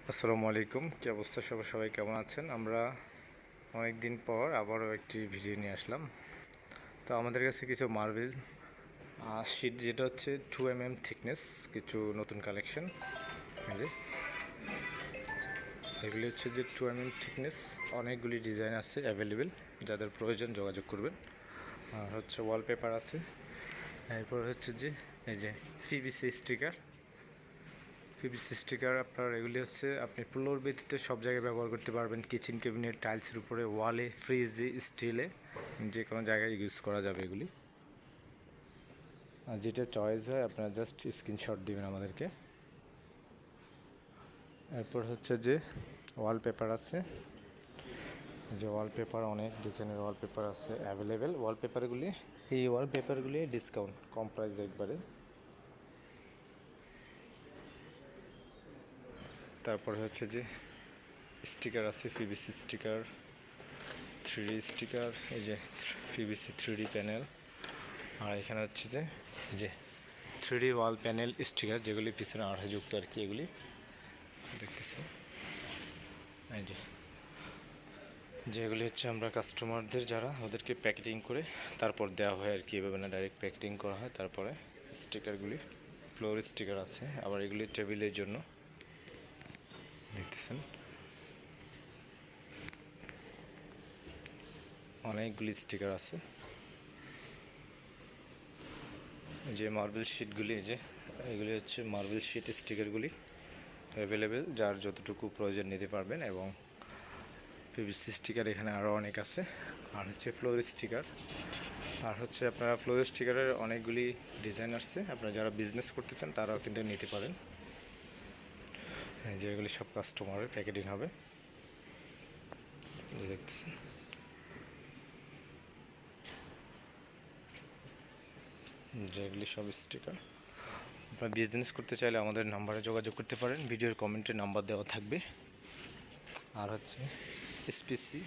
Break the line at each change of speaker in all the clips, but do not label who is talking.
আসসালামু আলাইকুম, কি অবস্থা? সবাই কেমন আছেন? আমরা অনেক দিন পর আবারও একটি ভিডিও নিয়ে আসলাম। তো আমাদের কাছে কিছু মার্বেল শিট, যেটা হচ্ছে 2 mm থিকনেস, কিছু নতুন কালেকশন। এগুলি হচ্ছে যে 2 mm থিকনেস, অনেকগুলি ডিজাইন আছে অ্যাভেলেবেল, যাদের প্রয়োজন যোগাযোগ করবেন। আর হচ্ছে ওয়ালপেপার আছে, এরপর হচ্ছে যে এই যে পিভিসি স্টিকার আপনার এগুলি হচ্ছে আপনি ফ্লোর ব্যতীত সব জায়গায় ব্যবহার করতে পারবেন। কিচেন ক্যাবিনেট, টাইলসের উপরে, ওয়ালে, ফ্রিজে, স্টিলে, যে কোনো জায়গায় ইউজ করা যাবে এগুলি। আর যেটা চয়েস হয় আপনারা জাস্ট স্ক্রিনশট দিবেন আমাদেরকে। এরপর হচ্ছে যে ওয়ালপেপার আছে, যে ওয়ালপেপার অনেক ডিজাইনের ওয়ালপেপার আছে অ্যাভেলেবেল। এই ওয়ালপেপারগুলি ডিসকাউন্ট, কম প্রাইস একবারে। তারপরে হচ্ছে যে স্টিকার আছে, পিভিসি স্টিকার, 3D স্টিকার, এই যে পিভিসি 3D প্যানেল। আর এখানে হচ্ছে যে 3D ওয়াল প্যানেল স্টিকার, যেগুলি পিছনে আঠাযুক্ত আর কি, এগুলি দেখতেছি। এই যেগুলি হচ্ছে আমরা কাস্টমারদের, যারা ওদেরকে প্যাকেটিং করে তারপর দেওয়া হয় আর কি, এভাবে না ডাইরেক্ট প্যাকেটিং করা হয়। তারপরে স্টিকারগুলি ফ্লোর স্টিকার আছে, আবার এগুলি টেবিলের জন্য দেখতেছেন। অনেকগুলি স্টিকার আছে। যে মার্বেল শিটগুলি, এগুলি হচ্ছে মার্বেল শিট স্টিকারগুলি অ্যাভেলেবেল, যার যতটুকু প্রয়োজন নিতে পারবেন। এবং পিভিসি স্টিকার এখানে আরও অনেক আছে। আর হচ্ছে ফ্লোর স্টিকার, আর হচ্ছে আপনারা ফ্লোর স্টিকারের অনেকগুলি ডিজাইন আসছে, আপনারা যারা বিজনেস করতে চান তারাও কিন্তু নিতে পারেন। যেগুলি সব কাস্টমারের প্যাকেটিং হবে, দেখতেছেন। যেগুলি সব স্টিকার, আপনারা বিজনেস করতে চাইলে আমাদের নাম্বারে যোগাযোগ করতে পারেন, ভিডিওর কমেন্টে নাম্বার দেওয়া থাকবে। আর হচ্ছে এসপিসি,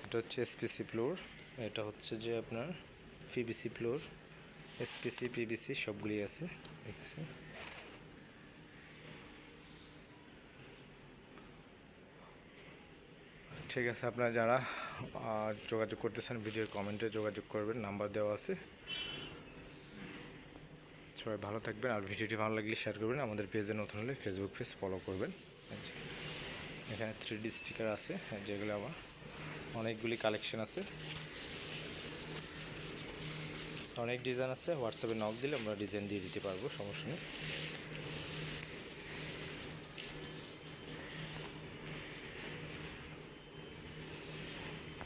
এটা হচ্ছে এসপিসি ফ্লোর, এটা হচ্ছে যে আপনার পিভিসি ফ্লোর, এসপিসি, পিভিসি সবগুলি আছে, দেখতেছেন। ঠিক আছে, আপনারা যারা যোগাযোগ করতেছেন ভিডিওর কমেন্টে যোগাযোগ করবেন, নাম্বার দেওয়া আছে। সবাই ভালো থাকবেন, আর ভিডিওটি ভালো লাগলে শেয়ার করবেন। আমাদের পেজে নতুন হলে ফেসবুক পেজ ফলো করবেন। এখানে 3D স্টিকার আছে, যেগুলো আবার অনেকগুলি কালেকশন আছে, অনেক ডিজাইন আছে। হোয়াটসঅ্যাপে নক দিলে আমরা ডিজাইন দিয়ে দিতে পারবো, সমস্যা নেই।